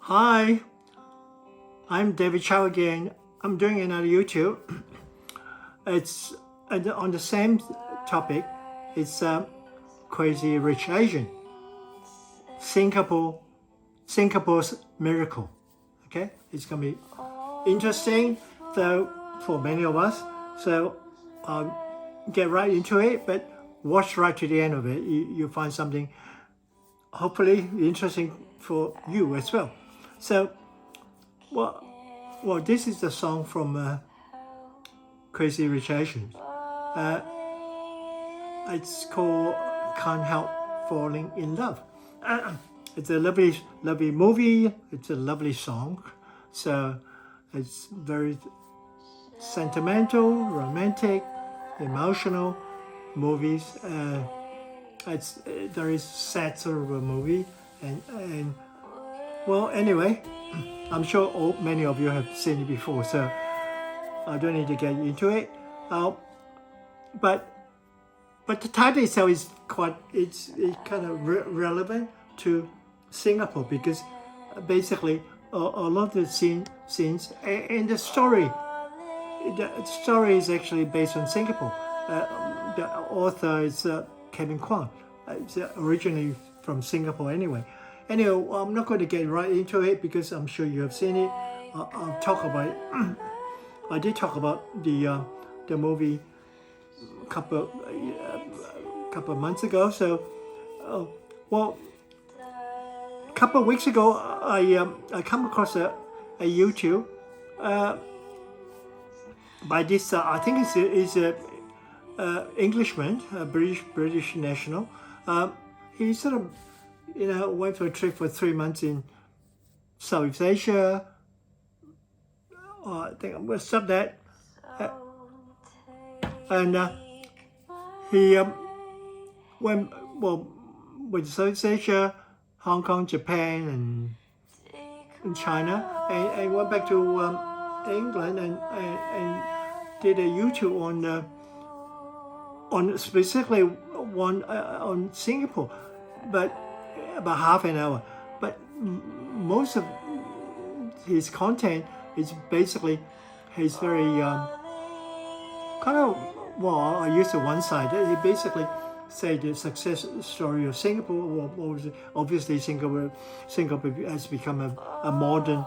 Hi, I'm David Chow again. I'm doing another YouTube. It's on the same topic. It's Crazy Rich Asian, Singapore's miracle. Okay, it's gonna be interesting, though, for many of us. So get right into it, but watch right to the end of it. You find something hopefully interesting for you as well. So, well, this is the song from Crazy Rich Asians. It's called "Can't Help Falling in Love." It's a lovely movie. It's a lovely song. So it's very sentimental, romantic, emotional movies. It's very sad sort of a movie, and well, anyway, I'm sure many of you have seen it before, so I don't need to get into it. But the title itself is it's kind of relevant to Singapore because basically a lot of the scenes and the story is actually based on Singapore. The author is Kevin Kwan. It's originally from Singapore anyway. Anyway, I'm not going to get right into it because I'm sure you have seen it. I'll talk about it. I did talk about the movie a couple of months ago. So, well, a couple of weeks ago, I come across a YouTube by this. I think it's a Englishman, a British national. He sort of went for a trip for 3 months in Southeast Asia. I think I'm going to stop that. And he went with Southeast Asia, Hong Kong, Japan, and China, and went back to England and did a YouTube on specifically one on Singapore, but about half an hour. But most of his content is basically he's very kind of I use the one side. He basically say the success story of Singapore. Obviously, Singapore has become a modern.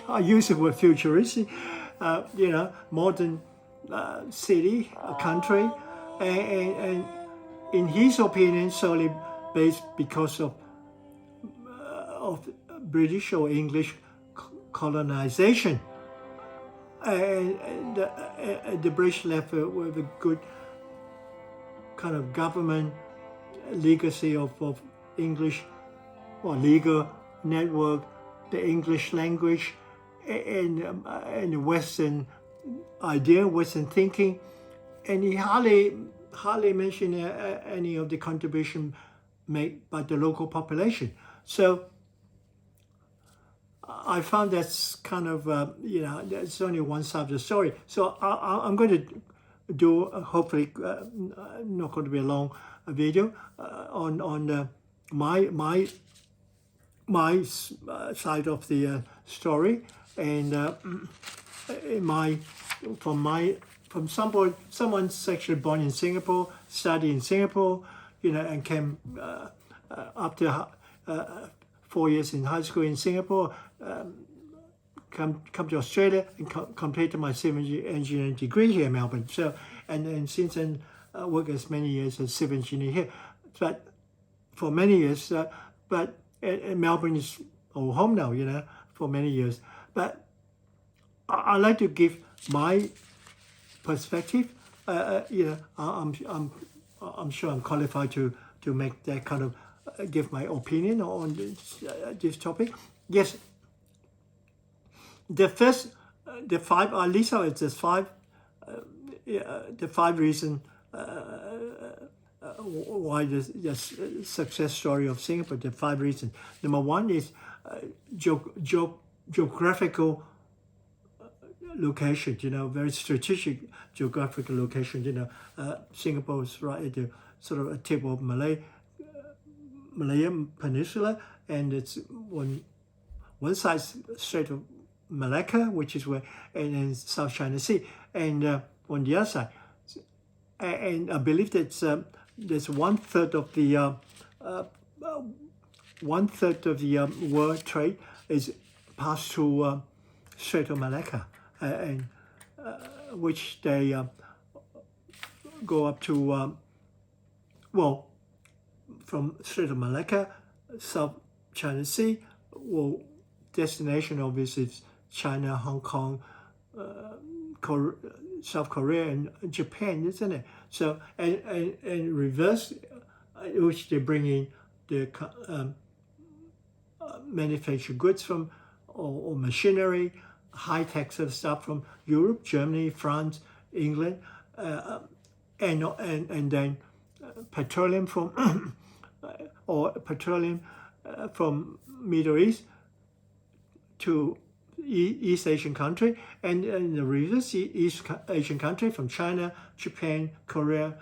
I use the word futuristic. Modern city, a country, and in his opinion, solely based because of British or English colonization. And the British left with a good kind of government legacy of English legal network, the English language, and the Western idea, Western thinking, and he hardly mentioned any of the contribution made by the local population. So I found that's kind of that's only one side of the story. So I'm going to do hopefully not going to be a long video on my side of the story, and from someone's actually born in Singapore, studied in Singapore, and came after 4 years in high school in Singapore, come to Australia and completed my civil engineering degree here in Melbourne. So and since then worked as many years as civil engineer here, but for many years, but Melbourne is our home now, for many years. But I like to give my perspective. I'm sure I'm qualified to make that kind of give my opinion on this topic. Yes, the five reasons why the success story of Singapore. The 5 reasons. Number 1 is geographical location. Very strategic geographical location. Singapore is right at the sort of a tip of Malayan Peninsula, and it's one side Strait of Malacca, which is where, and then South China Sea, and on the other side, and I believe that there's one third of the world trade is passed through Strait of Malacca, and which they go up to well, from Strait of Malacca, South China Sea, well, destination obviously is China, Hong Kong, South Korea, and Japan, isn't it? So and reverse, which they bring in the manufactured goods from, or machinery, high-tech sort of stuff from Europe, Germany, France, England, and then petroleum from petroleum from Middle East to East Asian country, and the reverse, East Asian country from China, Japan, Korea,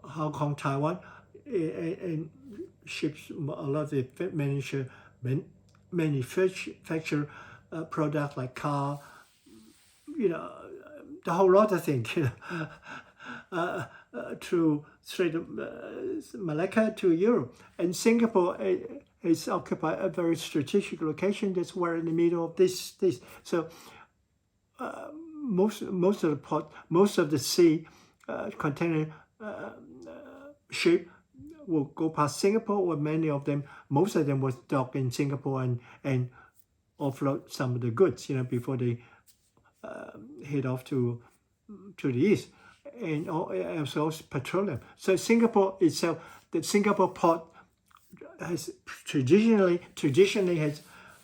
Hong Kong, Taiwan, and ships a lot of the manufacture products like car, the whole lot of things, through Strait of Malacca to Europe. And Singapore is occupied a very strategic location. That's where in the middle of this. So most of the sea container ship will go past Singapore, or most of them was docked in Singapore and offload some of the goods, before they head off to the east, and also petroleum. So Singapore itself, the Singapore port has traditionally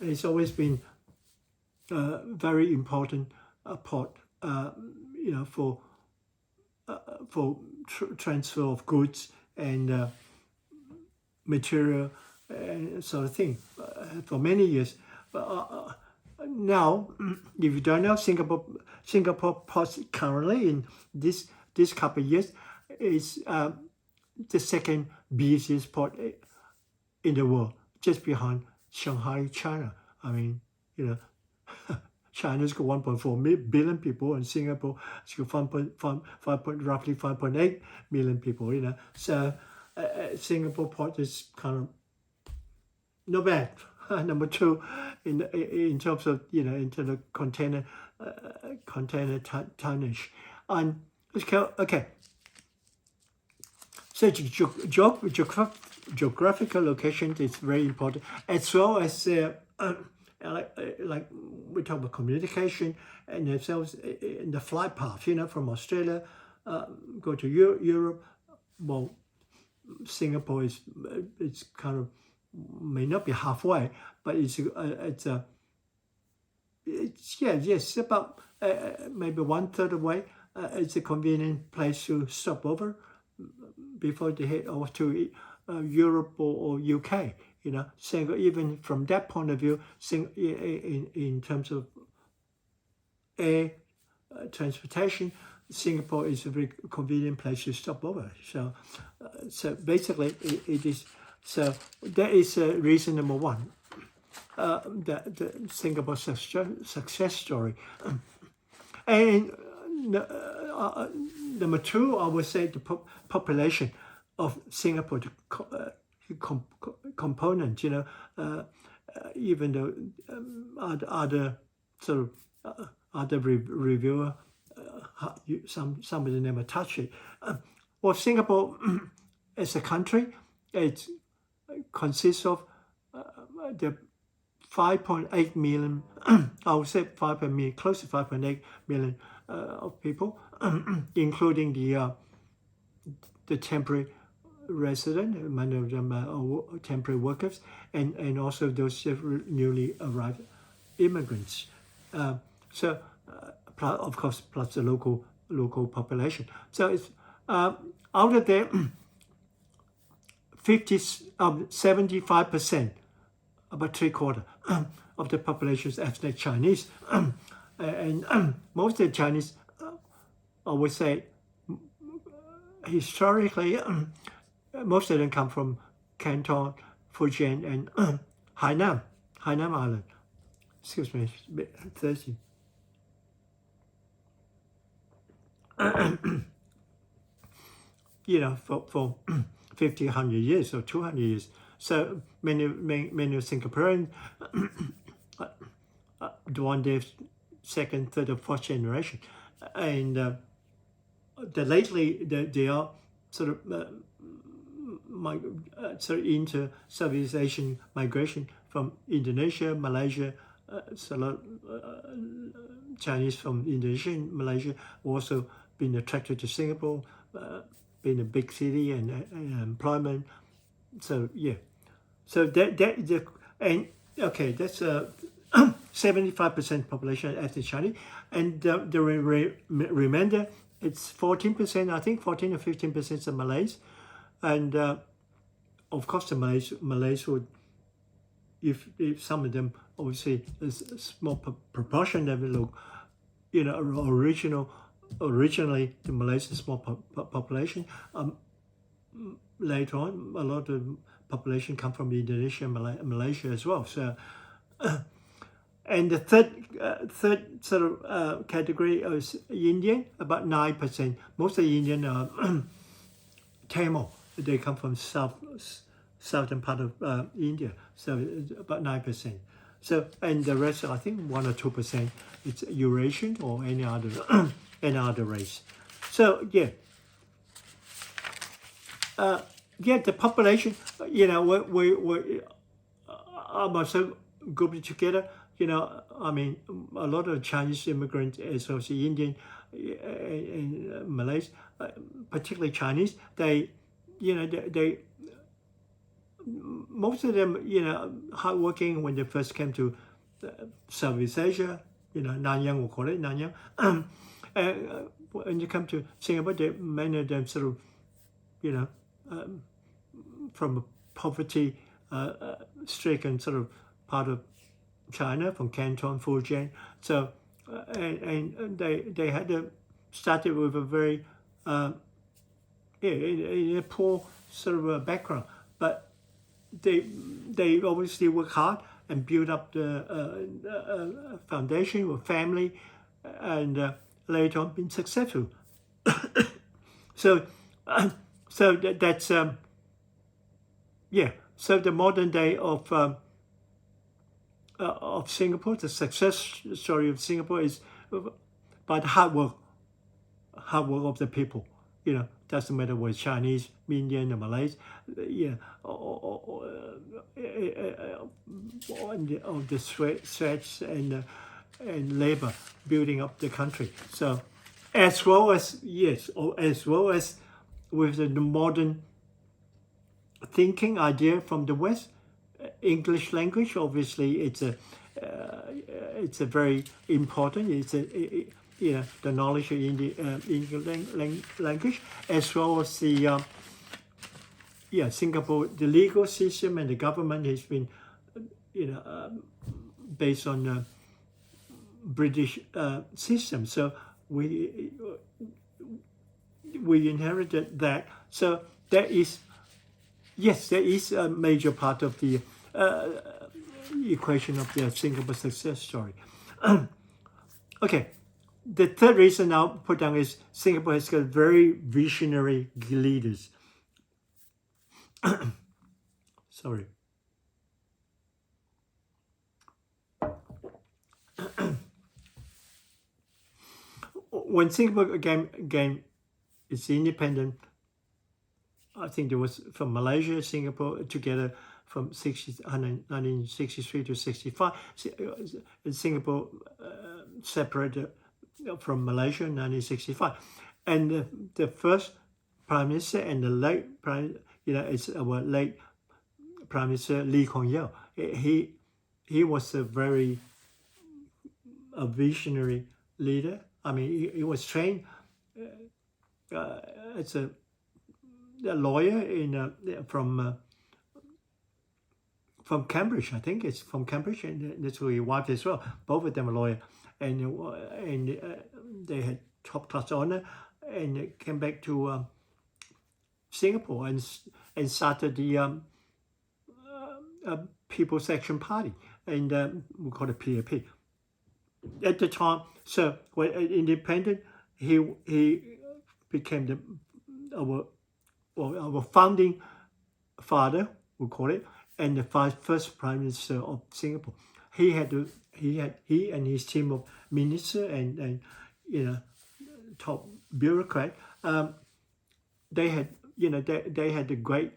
has always been a very important port, for transfer of goods and material and sort of thing for many years. But now, if you don't know, Singapore ports currently in this couple of years is the second busiest port in the world, just behind Shanghai, China. I mean, China's got 1.4 billion people, and Singapore has got roughly 5.8 million people. So Singapore port is kind of not bad. Number two, in terms of into the container tonnage, and okay. So geographical location is very important, as well as like we talk about communication, and themselves in the flight path. From Australia, go to Europe. Well, Singapore it's kind of, may not be halfway, but it's about maybe 1/3 of the way. It's a convenient place to stop over before they head off to Europe or UK. So even from that point of view, in terms of air transportation, Singapore is a very convenient place to stop over. So basically, it is. So that is reason number one, the Singapore success story. And number two, I would say the population of Singapore, the component. Even though other sort of other reviewer, somebody never touched it. Well, Singapore as a country, it consists of the 5.8 million, I would say 5.8 million, close to 5.8 million of people, including the temporary resident, many of them are temporary workers, and also those newly arrived immigrants. So, of course, plus the local population. So it's out of there, 75%, about 3/4 of the population is ethnic Chinese, and most of the Chinese, I would say, historically, most of them come from Canton, Fujian, and Hainan Island. Excuse me, it's a bit thirsty. For 50, 100 years or 200 years. So many Singaporeans, the one their second, third, or fourth generation, and lately they are sort of into Southeast Asian migration from Indonesia, Malaysia. Chinese from Indonesia and Malaysia also been attracted to Singapore, being a big city and employment. So yeah, so that's 75% population ethnic Chinese, and the remainder, it's 14%, I think 14 or 15% of Malays, and of course the Malays would, if some of them obviously a small proportion that will look, originally the Malays a small population. Later on, a lot of the population come from Indonesia and Malaysia as well. So, and the third sort of category is Indian, about 9%. Most of the Indian are Tamil. They come from southern part of India, so it's about 9%. So, and the rest, I think 1 or 2%, it's Eurasian or any other race. So yeah. The population, we also grouped together. I mean, a lot of Chinese immigrants, as well as Indian and Malays, particularly Chinese. They most of them, hardworking when they first came to Southeast Asia. Nanyang, we'll call it Nanyang. When you come to Singapore, many of them sort of, from a poverty-stricken sort of part of China, from Canton, Fujian. So, and they had started with a very in a poor sort of background, but they obviously work hard and build up the foundation with family, and later on been successful. So that's So the modern day of Singapore, the success story of Singapore is by the hard work of the people. Doesn't matter whether Chinese, Indian, or Malays. Of the sweats and labor building up the country. So, as well as with the modern thinking idea from the West, English language, obviously it's a very important. It's the knowledge of English language, as well as the Singapore, the legal system and the government has been based on the British system. So we inherited that. So there is a major part of the equation of the Singapore success story. Okay, the third reason I'll put down is Singapore has got very visionary leaders. Sorry. When Singapore gained its independence, I think there was from Malaysia, Singapore together from 1963 to 65. Singapore separated from Malaysia in 1965, and the first Prime Minister and the late Prime, it's our late Prime Minister Lee Kwan Yew. He was a very visionary leader. I mean, he was trained as a lawyer from Cambridge. I think it's from Cambridge, and that's where he worked as well. Both of them are lawyers, and they had top class honor, and came back to Singapore and started the People's Action Party, and we call it PAP. At the time, so when independent, he became our founding father, we call it, and the first prime minister of Singapore. He and his team of ministers and top bureaucrat. They had they had a great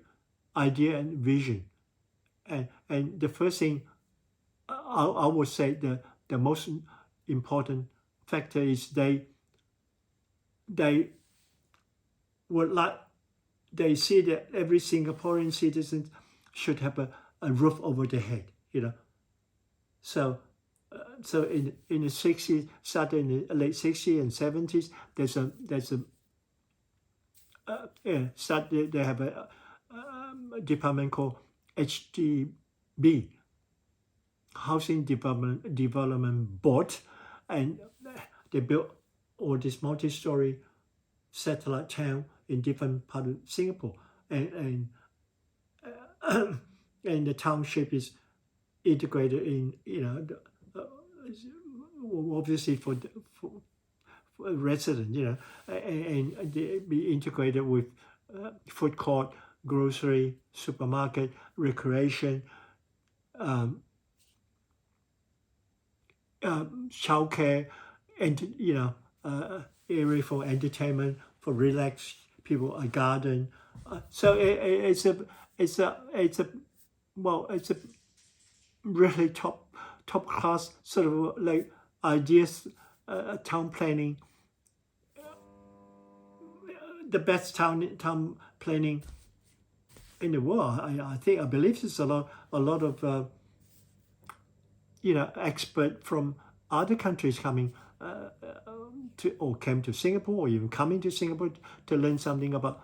idea and vision, and the first thing I would say the most important factor is they would like they see that every Singaporean citizen should have a roof over their head, So in the 60s, starting in the late 60s and 70s, they have a department called HDB, Housing Development Board, and they built all this multi-story satellite town in different parts of Singapore, and the township is integrated in, obviously for residents, and they be integrated with food court, grocery, supermarket, recreation, childcare, and area for entertainment, for relaxed people, a garden. So it's a really top class sort of like ideas, town planning, the best town planning in the world. I believe there's a lot of expert from other countries coming came to Singapore, or even coming to Singapore to learn something about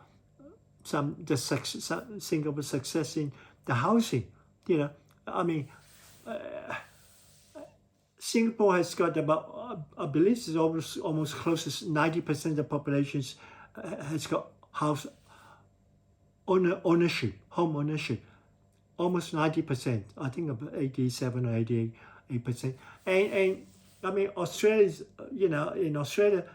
Singapore's success in the housing. Singapore has got about, I believe it's almost close to 90% of the population has got home ownership, almost 90%. I think about 87 or 88%. And Australia is, in Australia,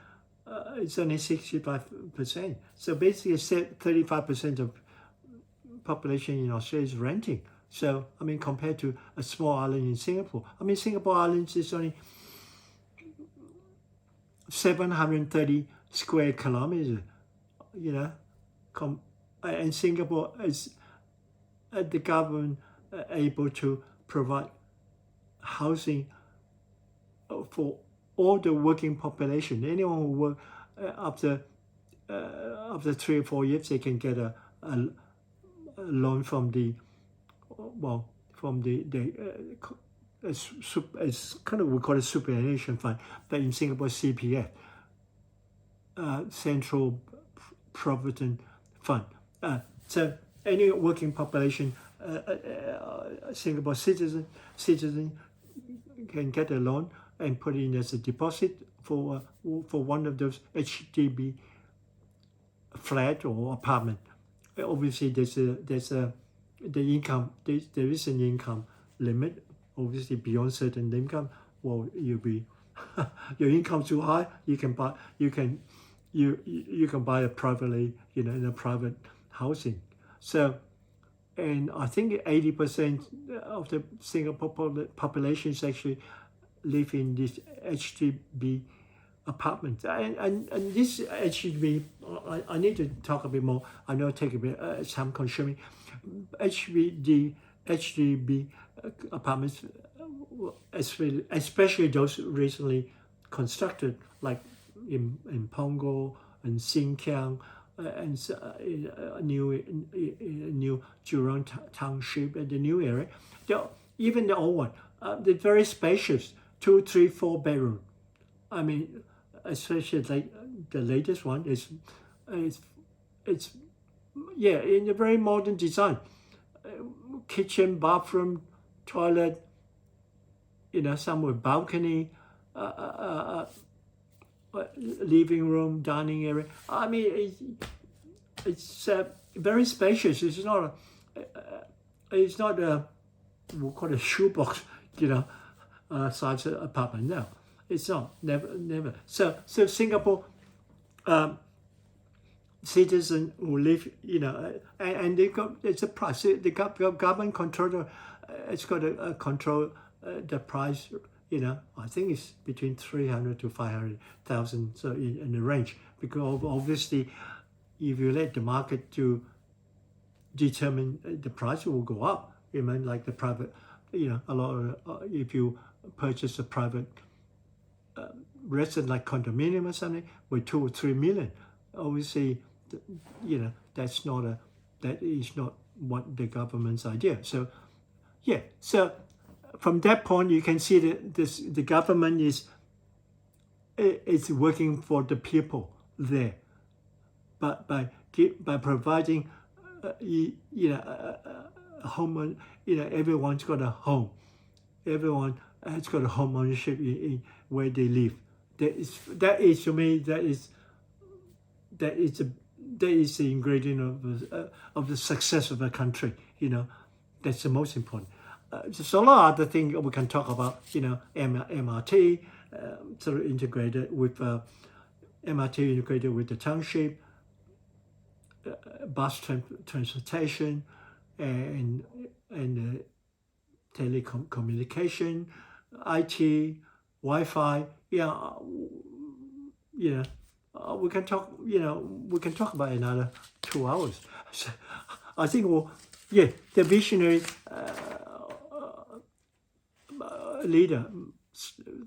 it's only 65%. So basically, 35% of population in Australia is renting. So, compared to a small island in Singapore, Singapore Island is only 730 square kilometers, and Singapore is the government able to provide housing for all the working population. Anyone who work after 3 or 4 years, they can get a loan from the it's kind of, we call it superannuation fund, but in Singapore CPF, Central Provident Fund. So any working population, Singapore citizen can get a loan and put it in as a deposit for one of those HDB flat or apartment. Obviously, there is an income limit. Obviously, beyond certain income, you'll be your income too high. You can buy it privately, in a private housing. So, and I think 80% of the Singapore population is actually live in this HDB apartment. And this HDB, I need to talk a bit more. I know it take a bit time consuming. HDB apartments, especially those recently constructed, like in Punggol and Xinjiang, and new Jurong Township and the new area. Even the old one, they're very spacious, 2, 3, 4 bedroom. Especially like the latest one is in a very modern design. Kitchen, bathroom, toilet, some with balcony, living room, dining area. It's very spacious. It's not we'll call it shoebox, size apartment. No, it's not. Never. So Singapore citizen who live, and they got, it's a price. The government control. It's got to control the price. I think it's between 300 to 500,000. So in the range, because obviously, if you let the market to determine the price, will go up. Like the private, a lot of if you purchase a private resident like condominium or something with 2 or 3 million, obviously, that is not what the government's idea. So so from that point you can see that the government is working for the people there, but by providing a home, everyone's got a home, everyone has got a home ownership in where they live. That is to me, that is the ingredient of the success of a country. That's the most important. There's a lot of other things we can talk about. MRT sort of integrated with MRT integrated with the township, bus transportation, and telecommunication, IT, Wi-Fi. We can talk. We can talk about another 2 hours. So I think the visionary leader,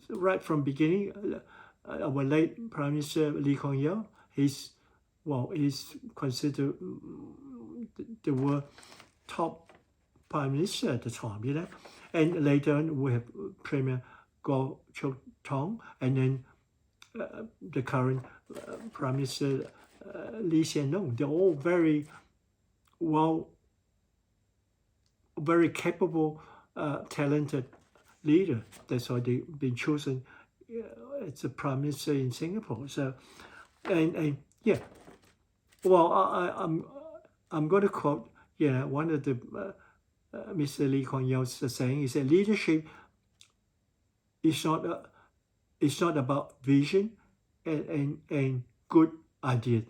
right from beginning, our late Prime Minister Lee Kwan Yew, he's considered the world top Prime Minister at the time, and later on we have Premier Goh Chok Tong, and then the current Prime Minister Lee Hsien Loong. They're all very capable, talented leader. That's why they've been chosen as a Prime Minister in Singapore. So, I'm going to quote one of the Mr. Lee Kuan Yew's saying. He said, leadership is not about vision and good ideas.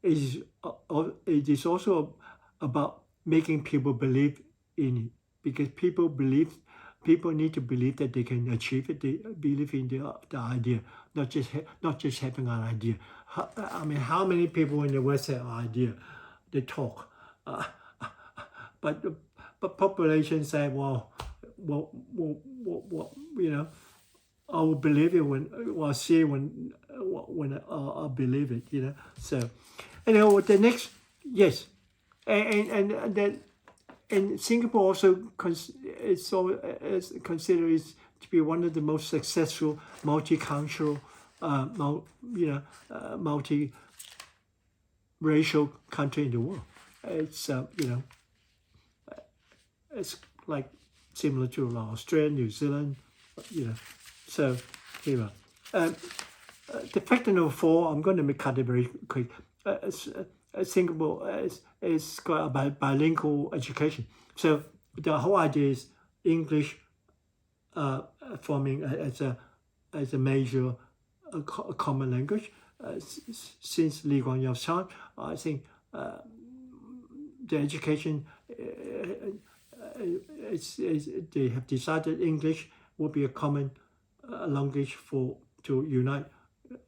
It is also about making people believe in it, because people need to believe that they can achieve it. They believe in the idea, not just having an idea. How many people in the West have an idea? They talk, but population say, I will believe it when I see it when I believe it. So, the next, yes, and Singapore also is considered to be one of the most successful multicultural, multi-racial country in the world. It's it's like similar to Australia, New Zealand, So here we are. The factor number 4, I'm going to cut it very quick. Singapore is got a bilingual education. So the whole idea is English forming as a major common language. Since Lee Kuan Yew's time, I think the education they have decided English will be a common language to unite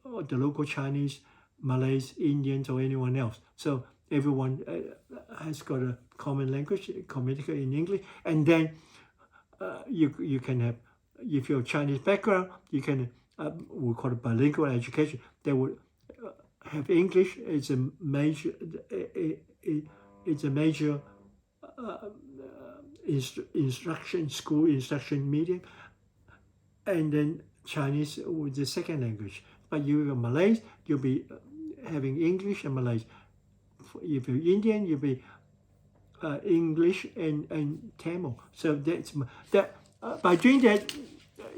the local Chinese, Malays, Indians, or anyone else. So everyone has got a common language, communicate in English, and then you can have, if you're Chinese background, you can we call it bilingual education. They would have English as a major. It's a major school instruction medium, and then Chinese with the second language. But you're Malays, you'll be having English and Malay. If you're Indian, you'll be English and Tamil. So that by doing that,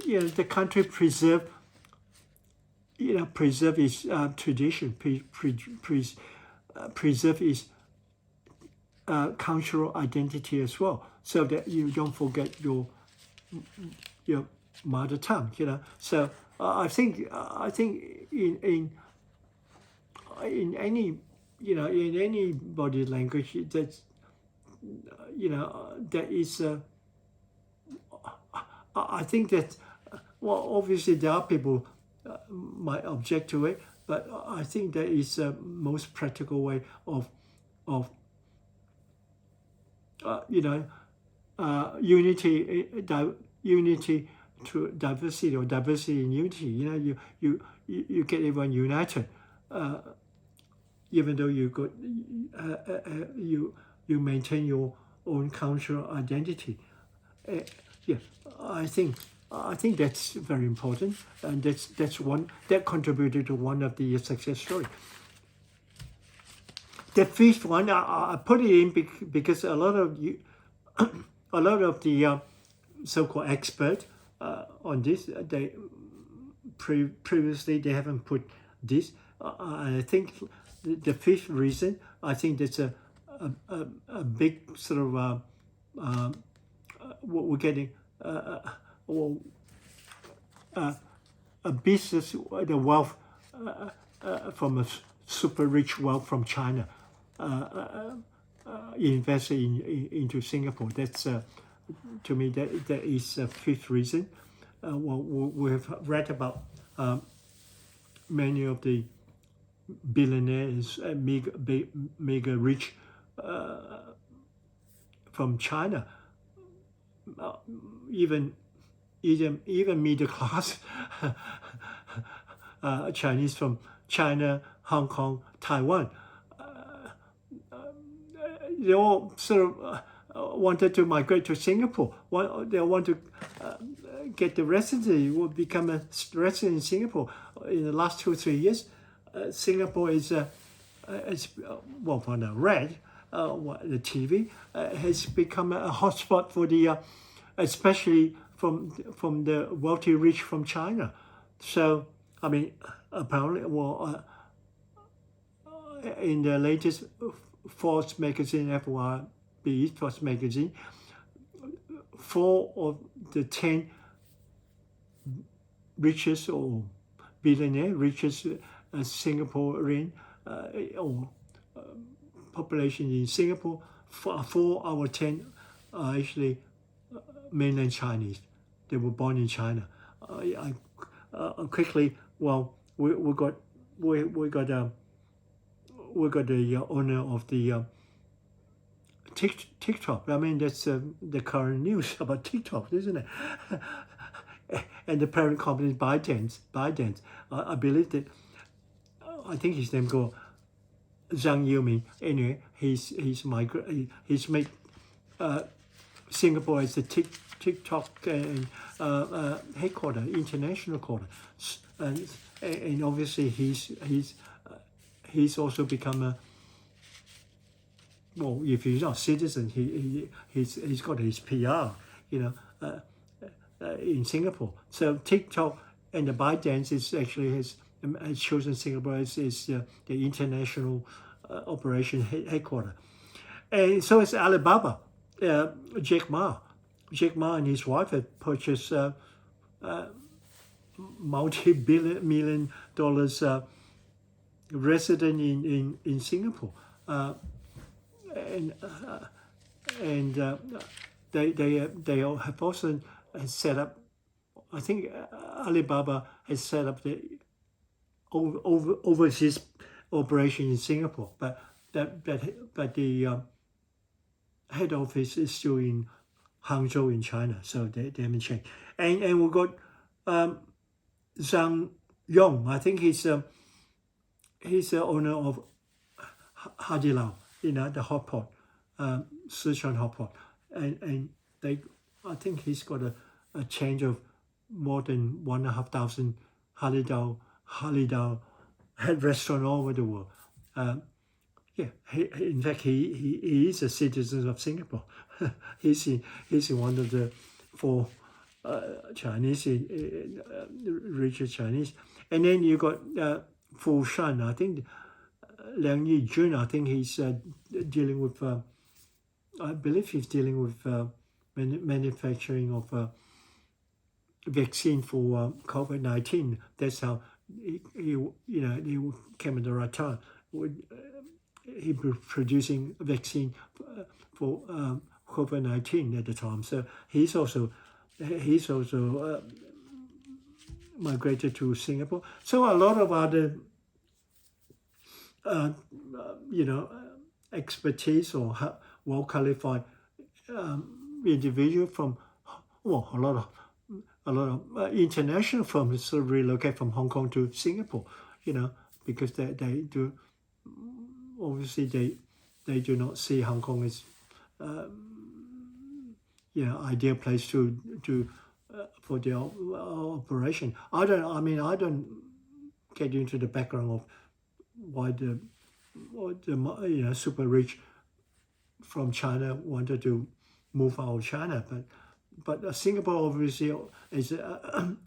the country preserve its tradition, preserve its cultural identity as well, so that you don't forget your mother tongue. So I think in any in any body language that's there is I think that obviously there are people might object to it, but I think that is the most practical way of unity, unity to diversity, or diversity in unity. You get everyone united, even though you maintain your own cultural identity. Yeah, I think that's very important, and that's one that contributed to one of the success stories. The fifth one, I put it in because a lot of the so-called experts on this, they previously they haven't put this. I think the fifth reason, I think that's a big sort of what we're getting a business, the wealth from a super rich wealth from China invested into Singapore. That's to me that is a fifth reason. We have read about many of the billionaires, mega rich from China, even middle class Chinese from China, Hong Kong, Taiwan. They all sort of wanted to migrate to Singapore. They want to get the residency, will become a resident in Singapore. In the last 2 or 3 years, Singapore is well, on the red, the TV has become a hotspot for the, especially from the wealthy rich from China. So I mean, apparently, well, in the latest Forbes magazine, FYB Forbes magazine, 4 of the 10 richest or billionaire richest Singaporean or population in Singapore, 4 out of 10 are actually mainland Chinese. They were born in China. Quickly, well, we got the owner of the TikTok. I mean, that's the current news about TikTok, isn't it? And the parent company ByteDance. I believe that. I think his name called Zhang Yiming. Anyway, he's made Singapore as the TikTok and headquarters, international quarter, and obviously he's also become a, well, if he's not citizen, he's got his PR, in Singapore. So TikTok and the ByteDance is actually has chosen Singapore as the international operation headquarters, and so is Alibaba. Jack Ma and his wife have purchased multi-million dollars resident in Singapore, and they have also set up. I think Alibaba has set up the overseas operation in Singapore, but the head office is still in Hangzhou in China, so they haven't changed. And we got Zhang Yong. I think he's the owner of Hadilao, the hot pot, Sichuan hot pot, and I think he's got a change of more than 1,500 Hadilao head restaurant all over the world. In fact, he is a citizen of Singapore. he's in one of the 4 Chinese, richest Chinese. And then you got Fu Shan. I think Liang Yijun. I think he's dealing with I believe he's dealing with manufacturing of vaccine for COVID-19. That's how he came at the right time. He was producing a vaccine for COVID-19 at the time. So he's also migrated to Singapore. So a lot of other expertise or well qualified individual from a lot of international firms sort of relocate from Hong Kong to Singapore, because they do, obviously they do not see Hong Kong as ideal place to for their operation. I don't get into the background of why the super rich from China wanted to move out of China, but Singapore obviously is an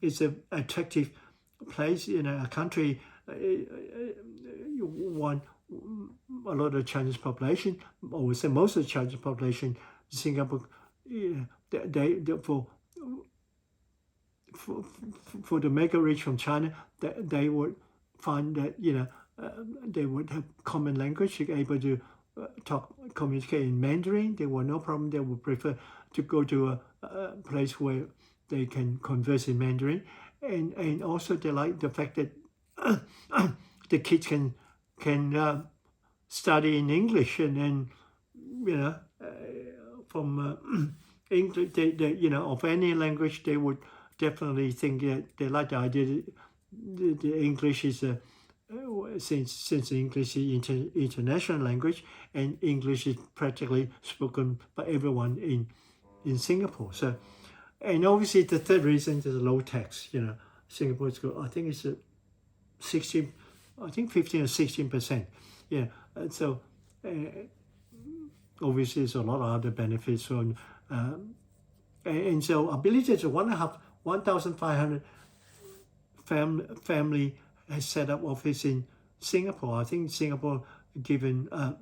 attractive place in a country. You want a lot of Chinese population, or we say most of the Chinese population, Singapore, they for the mega rich from China, they would find that they would have common language, able to communicate in Mandarin. They were no problem. They would prefer to go to a place where they can converse in Mandarin, and also they like the fact that the kids can study in English, and then from English, they of any language, they would definitely think that they like the idea that the English is since English is international language, and English is practically spoken by everyone in Singapore. So, and obviously the third reason is low tax. Singapore is good. I think it's 15 or 16%. Yeah, so obviously there's a lot of other benefits on, and so I believe there's 1,500 family has set up office in Singapore. I think Singapore given I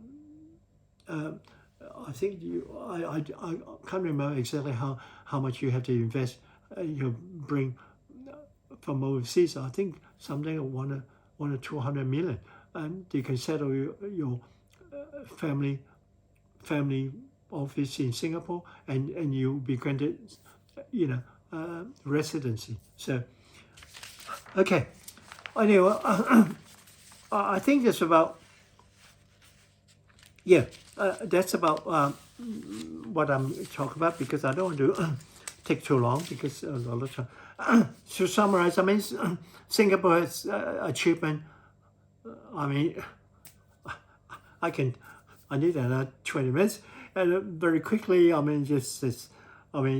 think I can't remember exactly how much you have to invest. You bring from overseas. I think something like one or 200 million, and you can settle your family office in Singapore, and you'll be granted residency. So okay, anyway, I think that's about that's about what I'm talking about, because I don't want to take too long, because a lot of time. To summarize, I mean, Singapore has achievement. I mean, I need another 20 minutes, and very quickly, I mean,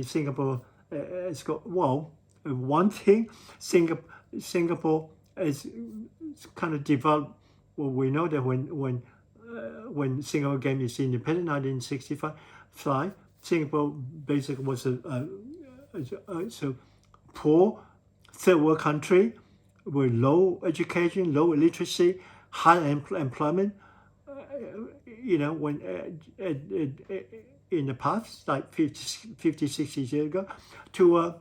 Singapore has got, one thing, Singapore is kind of developed. Well, we know that when Singapore gained its independence in 1965, Singapore basically was a poor third world country with low education, low literacy, high employment. When in the past, like 50, 60 years ago, to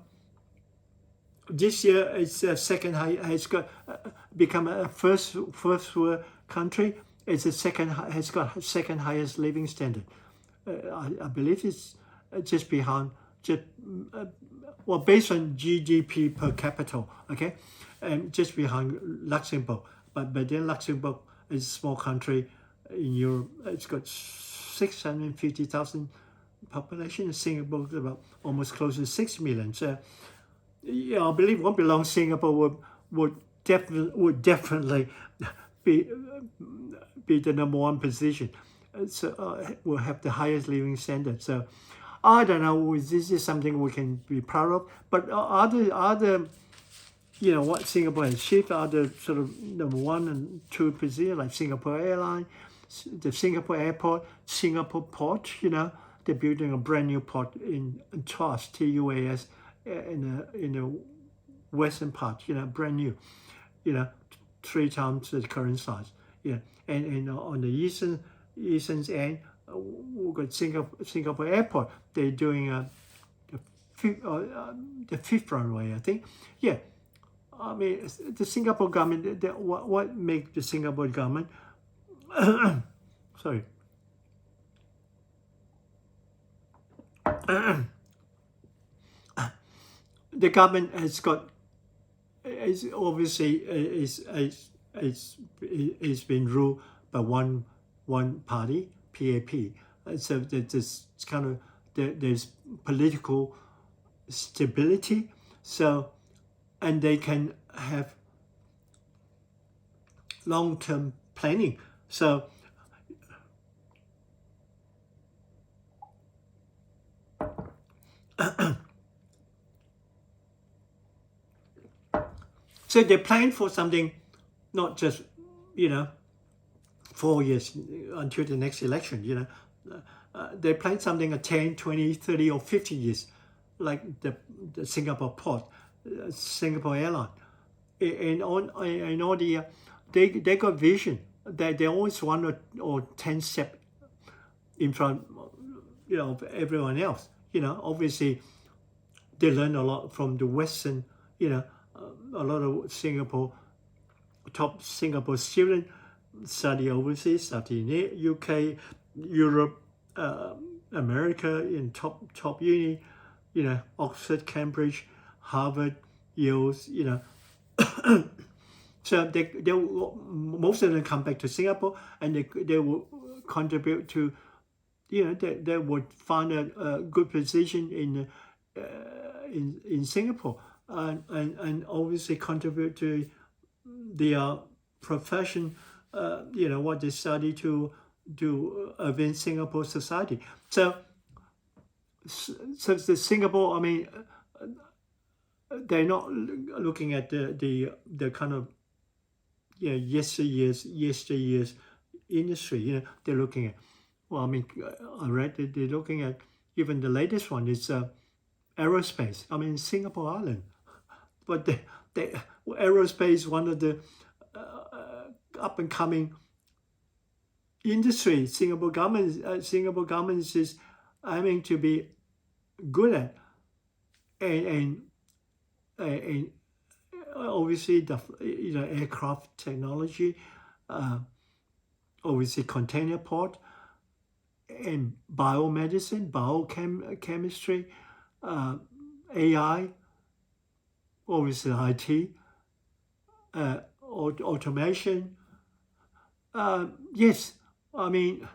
this year it's second high. It's got become a first world country. It's has got second highest living standard. I believe it's just behind, based on GDP per capita, okay, and just behind Luxembourg. But then Luxembourg is a small country in Europe. It's got 650,000 population. Singapore is about almost close to 6 million. So I believe what belongs Singapore would definitely be the number one position. So will have the highest living standard. So I don't know. This is something we can be proud of. But other what Singapore has achieved, other sort of number one and two position, like Singapore Airline, the Singapore Airport, Singapore Port. They're building a brand new port in Tuas, TUAS, in the western part. Brand new. 3 times the current size. And on the eastern end, we've got Singapore Airport. They're doing the fifth runway, I think. Yeah, I mean, the Singapore government, what makes the Singapore government, sorry, the government has got, is obviously is been ruled by one party, PAP. So there's kind of there's political stability. So, and they can have long-term planning. So so they plan for something, not just 4 years until the next election. They plan something at 10, 20, 30, or 50 years, like the Singapore port, Singapore Airline, and all the they got vision. They always 1 or 10 steps in front, of everyone else. Obviously they learn a lot from the Western. A lot of top Singapore students study overseas, study in UK, Europe, America, in top uni, Oxford, Cambridge, Harvard, Yale, So they most of them come back to Singapore, and they will contribute to, they would find a good position in Singapore, and obviously contribute to their profession, what they study to advance Singapore society. So the Singapore, I mean, they're not looking at the kind of yesteryear's industry. They're looking at, well, I mean, I read that they're looking at, even the latest one is aerospace. I mean, Singapore Island, but the aerospace, one of the up and coming industry. Singapore government is aiming to be good at, and obviously the aircraft technology, obviously container port, and biomedicine, biochemistry, AI, obviously IT, automation. Yes, I mean,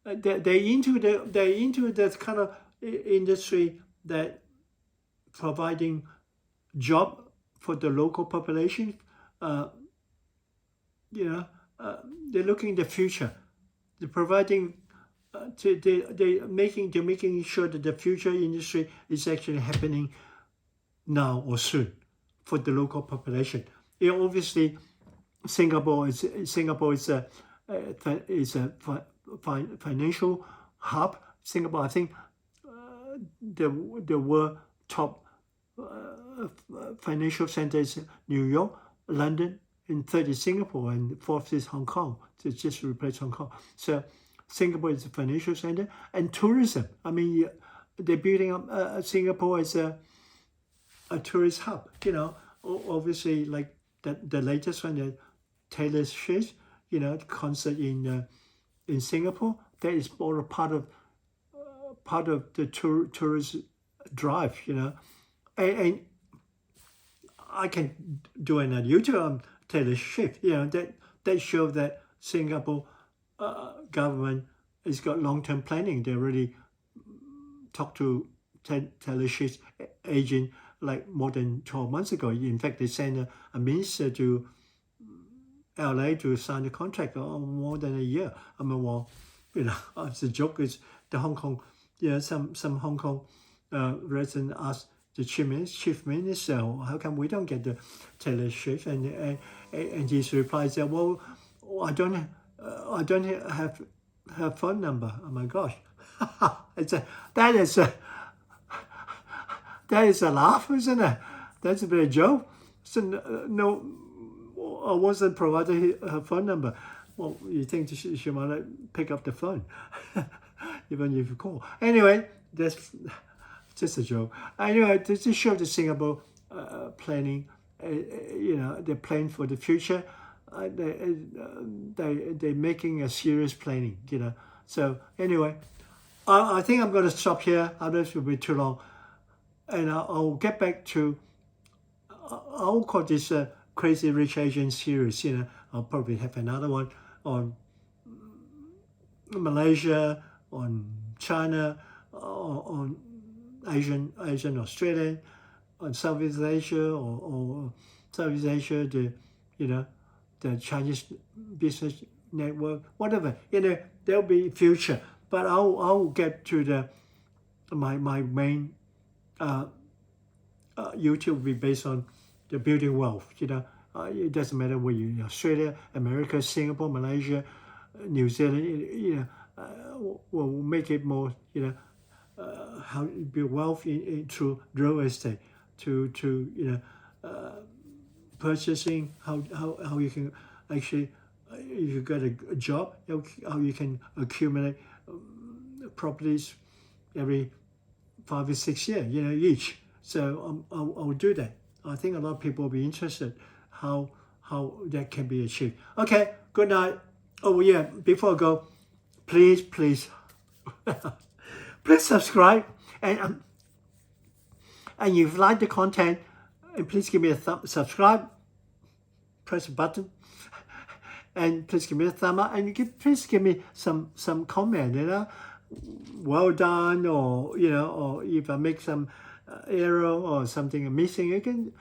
they're into that kind of industry that providing job for the local population. They're looking in the future. They're providing. They're making sure that the future industry is actually happening now or soon for the local population. Obviously, Singapore is a financial hub. Singapore, I think, the world top financial centers: New York, London, and third is Singapore, and fourth is Hong Kong. So it's just replaced Hong Kong. So Singapore is a financial center, and tourism. I mean, they're building up Singapore as a tourist hub. Obviously, like the latest one, the Taylor Swift, concert in Singapore. That is all a part of the tourist drive. And I can do another YouTube on Taylor Swift. That shows that Singapore government has got long-term planning. They already talked to Taylor Swift's agent like more than 12 months ago. In fact, they sent a minister to LA to sign the contract more than a year. I mean, well, the joke is the Hong Kong, some Hong Kong resident asked the chief minister, how come we don't get the Taylor Swift? And his reply said, well, I don't have her phone number. Oh my gosh, that is a laugh, isn't it? That's a bit of a joke. So no, I wasn't provided her phone number. Well, you think she might pick up the phone? even if you call. Anyway, that's just a joke. Anyway, this just show the Singapore planning. They're planning for the future. They're making a serious planning. So anyway, I think I'm going to stop here. Otherwise, it will be too long, and I'll get back to. I'll call this Crazy Rich Asian series. I'll probably have another one on Malaysia, on China, on Asian Australian, on Southeast Asia or Southeast Asia, the Chinese business network, whatever. There'll be future, but I'll get to my main YouTube will be based on the building wealth. It doesn't matter where you're in Australia, America, Singapore, Malaysia, New Zealand. We'll make it more. How you build wealth through real estate, to purchasing. How you can actually, if you got a job, how you can accumulate properties every 5 or 6 years, each. So I'll do that. I think a lot of people will be interested how that can be achieved. Okay, good night. Oh yeah, before I go, please please subscribe, and if you like the content, and please give me a subscribe, press the button, and please give me a thumb up, and please give me some comment, well done, or or if I make some error or something missing, you can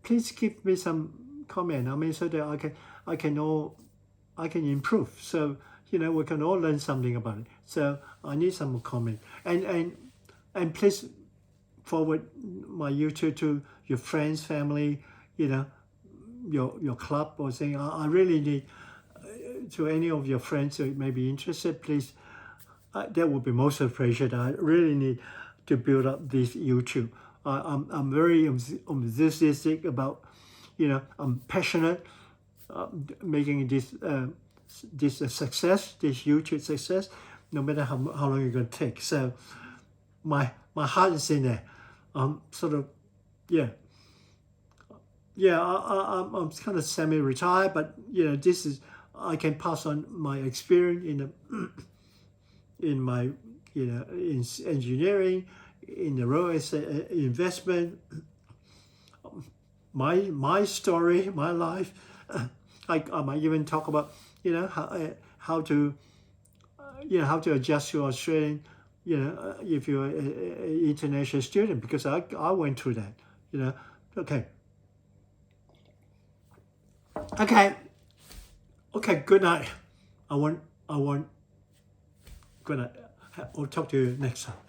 please give me some comment. So that I can improve. So we can all learn something about it. So I need some comment, and please forward my YouTube to your friends, family, your club, or saying I really need to any of your friends who may be interested. Please, that would be most appreciated. I really need to build up this YouTube. I'm very enthusiastic about, I'm passionate making this a success, this YouTube success, no matter how long it's going to take. So my heart is in there. I'm sort of, I'm kind of semi-retired, but this is, I can pass on my experience in my in engineering, in the real estate investment, my story, my life. I might even talk about how to adjust to Australian, if you're an international student, because I went through that. Okay, good night. I want good night. I'll talk to you next time.